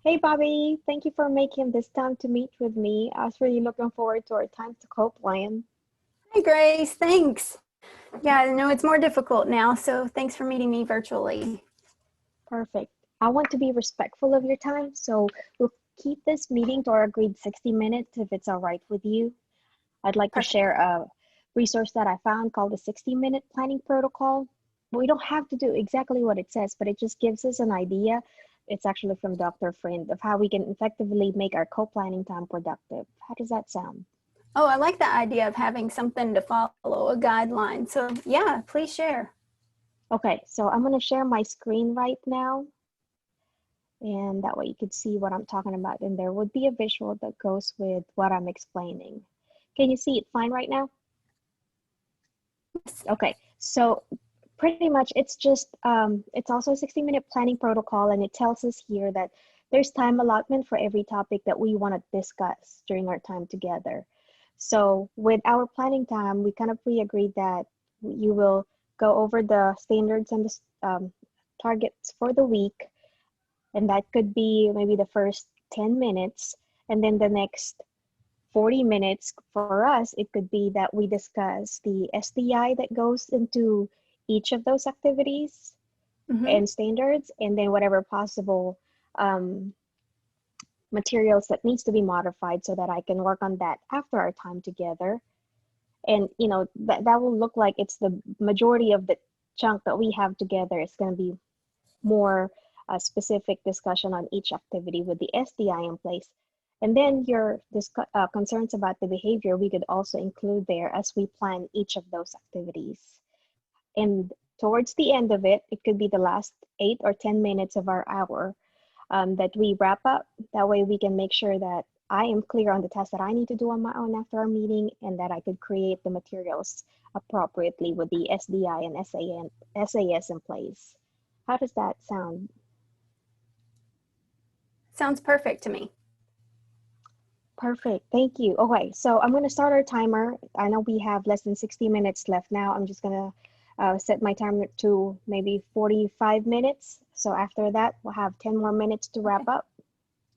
Hey Bobby, thank you for making this time to meet with me. I was really looking forward to our time to co-plan. Hi, Grace. Thanks. Yeah, I know it's more difficult now, so thanks for meeting me virtually. Perfect. I want to be respectful of your time, so we'll keep this meeting to our agreed 60 minutes if it's all right with you. I'd like to Perfect. share a resource that I found called the 60-minute planning protocol. We don't have to do exactly what it says, but it just gives us an idea. It's actually from Dr. Friend of how we can effectively make our co-planning time productive. How does that sound? Oh, I like the idea of having something to follow, a guideline. So, yeah, please share. Okay, so I'm going to share my screen right now, and that way you could see what I'm talking about. And there would be a visual that goes with what I'm explaining. Can you see it fine right now? Okay, so pretty much it's just, it's also a 60-minute planning protocol, and it tells us here that there's time allotment for every topic that we want to discuss during our time together. So with our planning time, we kind of pre-agreed that you will go over the standards and the targets for the week, and that could be maybe the first 10 minutes, and then the next 40 minutes for us, it could be that we discuss the SDI that goes into each of those activities Mm-hmm. and standards, and then whatever possible um, materials that needs to be modified so that I can work on that after our time together. And that will look like it's the majority of the chunk that we have together. It's going to be more specific discussion on each activity with the SDI in place. And then your concerns about the behavior, we could also include there as we plan each of those activities. And towards the end of it, it could be the last 8 or 10 minutes of our hour that we wrap up. That way we can make sure that I am clear on the tasks that I need to do on my own after our meeting, and that I could create the materials appropriately with the SDI and SAS in place. How does that sound? Sounds perfect to me. Perfect. Thank you. Okay, so I'm going to start our timer. I know we have less than 60 minutes left now. I'm just going to set my timer to maybe 45 minutes. So after that, we'll have 10 more minutes to wrap Okay. up.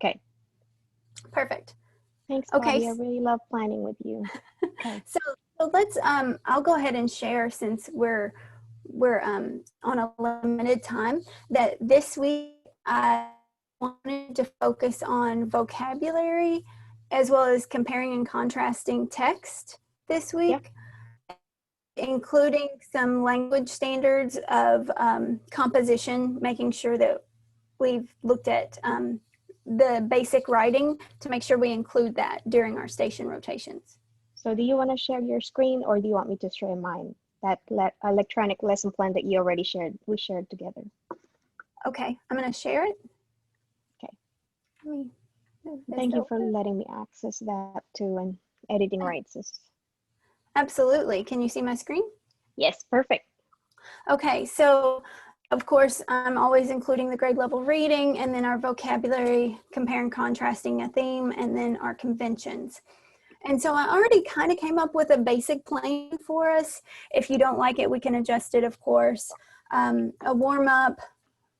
Okay. Perfect. Thanks, Okay. Bobby. I really love planning with you. Okay. So let's I'll go ahead and share, since we're on a limited time, that this week I wanted to focus on vocabulary as well as comparing and contrasting text this Yeah. week, including some language standards of composition, making sure that we've looked at the basic writing to make sure we include that during our station rotations. So do you want to share your screen, or do you want me to share mine? That electronic lesson plan that you already shared, we shared together. Okay, I'm going to share it. Okay. Let me move this Thank you for over. letting me access that too, and editing rights is, Absolutely. Can you see my screen? yes, perfect. Okay, so of course, I'm always including the grade level reading, and then our vocabulary, compare and contrasting a theme, and then our conventions. And so I already kind of came up with a basic plan for us. If you don't like it, we can adjust it, of course. A warm up,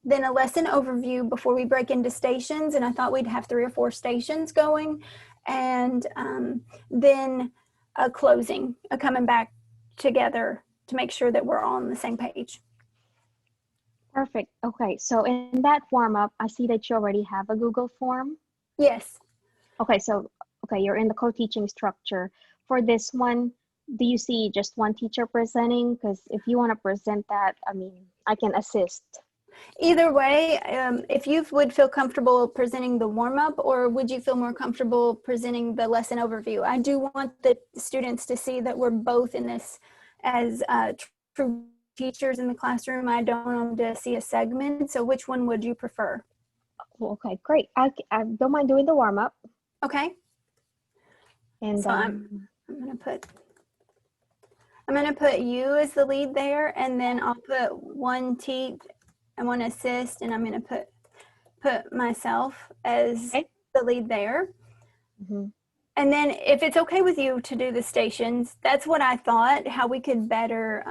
then a lesson overview before we break into stations. And I thought we'd have 3 or 4 stations going. And then a closing, a coming back together to make sure that we're all on the same page. Perfect. Okay, so in that warm up, I see that you already have a Google form. Yes. Okay, so you're in the co-teaching structure. For this one, do you see just one teacher presenting? Because if you want to present that, I mean, I can assist. Either way, if you would feel comfortable presenting the warm-up, or would you feel more comfortable presenting the lesson overview? I do want the students to see that we're both in this as true teachers in the classroom. I don't want them to see a segment. So which one would you prefer? Okay, great. I don't mind doing the warm up. Okay. And So I'm gonna put you as the lead there, and then I'll put one and one assist, and I'm gonna put myself as okay. the lead there. Mm-hmm. And then if it's okay with you to do the stations, that's what I thought, how we could better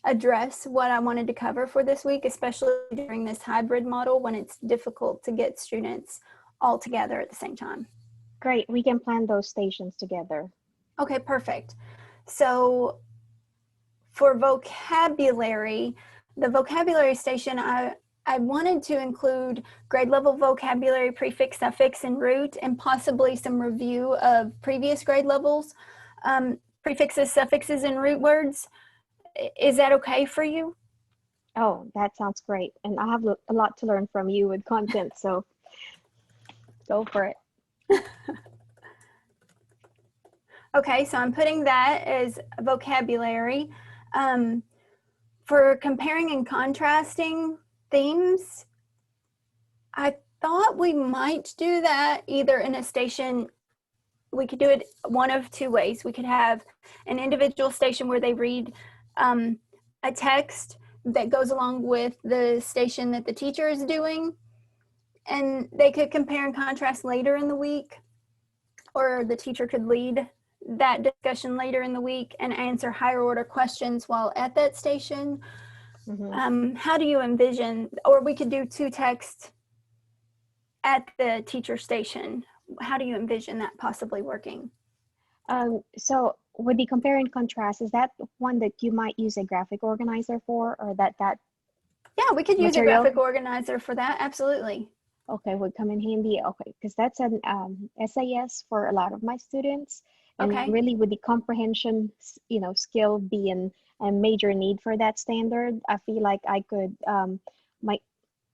address what I wanted to cover for this week, especially during this hybrid model when it's difficult to get students all together at the same time. Great. We can plan those stations together. Okay, perfect. So for vocabulary, the vocabulary station, I wanted to include grade level vocabulary, prefix, suffix, and root, and possibly some review of previous grade levels, prefixes, suffixes, and root words. Is that okay for you? Oh, that sounds great. And I have a lot to learn from you with content, so go for it. Okay, so I'm putting that as vocabulary. For comparing and contrasting themes, I thought we might do that either in a station. We could do it one of two ways. We could have an individual station where they read a text that goes along with the station that the teacher is doing, and they could compare and contrast later in the week, or the teacher could lead that discussion later in the week and answer higher order questions while at that station. Mm-hmm. How do you envision, or we could do two texts at the teacher station. How do you envision that possibly working? So with the compare and contrast, is that one that you might use a graphic organizer for, or that Yeah, we could use a material? graphic organizer for that. Absolutely. Okay, would come in handy. Okay, because that's an SAS for a lot of my students, and Okay. really with the comprehension, skill being a major need for that standard, I feel like I could,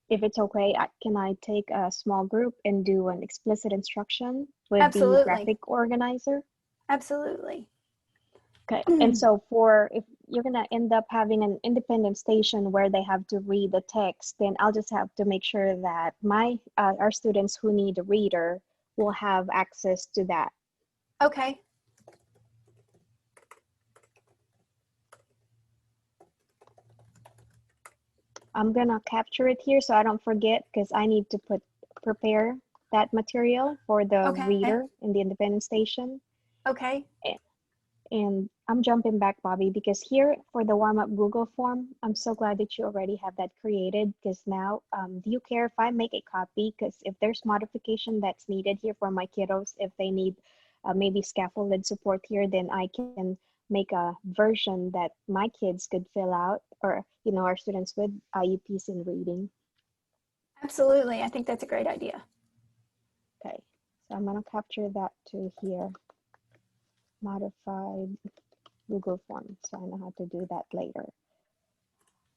if it's okay, can I take a small group and do an explicit instruction with the Absolutely. graphic organizer? Absolutely. Okay, and so if you're gonna end up having an independent station where they have to read the text, then I'll just have to make sure that our students who need a reader will have access to that. Okay. I'm gonna capture it here so I don't forget, because I need to prepare that material for the Okay. reader in the independent station. Okay. And I'm jumping back, Bobby, because here for the warm-up Google form, I'm so glad that you already have that created, because now, do you care if I make a copy? Because if there's modification that's needed here for my kiddos, if they need maybe scaffolded support here, then I can make a version that my kids could fill out, or, our students with IEPs in reading. Absolutely. I think that's a great idea. Okay, so I'm gonna capture that to here. Modified Google form, so I know how to do that later.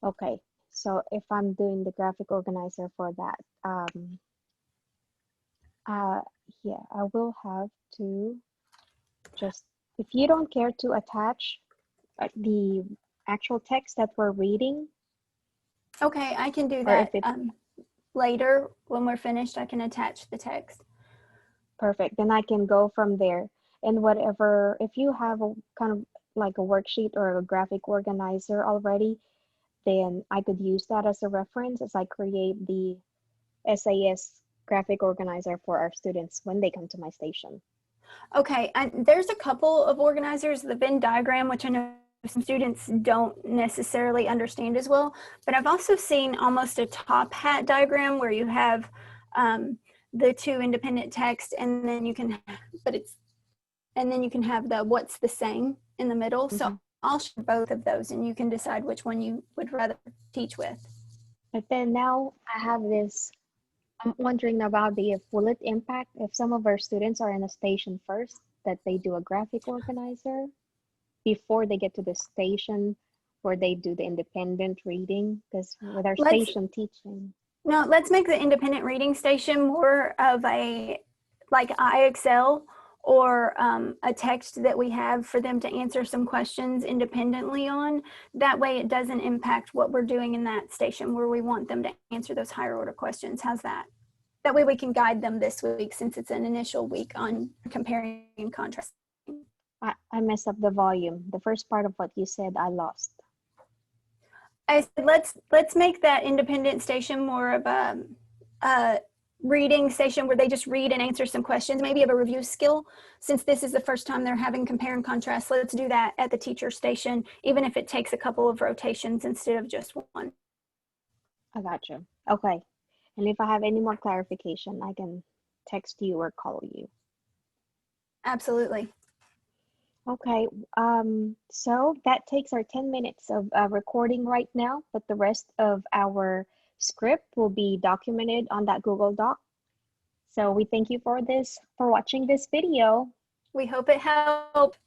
Okay, so if I'm doing the graphic organizer for that, yeah, I will have to just, if you don't care to attach the actual text that we're reading. Okay, I can do Or that. if Later when we're finished, I can attach the text. Perfect, then I can go from there. And whatever, if you have a kind of like a worksheet or a graphic organizer already, then I could use that as a reference as I create the SAS graphic organizer for our students when they come to my station. Okay, there's a couple of organizers, the Venn diagram, which I know some students don't necessarily understand as well, but I've also seen almost a top hat diagram where you have the two independent text, and then you can, have the what's the same in the middle. Mm-hmm. So I'll share both of those and you can decide which one you would rather teach with. But then now I have this, I'm wondering about will it impact if some of our students are in a station first, that they do a graphic organizer before they get to the station where they do the independent reading? Because with our station teaching. No, let's make the independent reading station more of a, like IXL, or a text that we have for them to answer some questions independently on. That way it doesn't impact what we're doing in that station where we want them to answer those higher order questions. How's that? That way we can guide them this week, since it's an initial week on comparing and contrasting. I messed up the volume. The first part of what you said, I lost. I said, let's make that independent station more of a reading station where they just read and answer some questions, maybe have a review skill. Since this is the first time they're having compare and contrast, let's do that at the teacher station, even if it takes a couple of rotations instead of just one. I got you. Okay. And if I have any more clarification, I can text you or call you. Absolutely. Okay, so that takes our 10 minutes of recording right now, but the rest of our script will be documented on that Google Doc. So we thank you for watching this video. We hope it helped.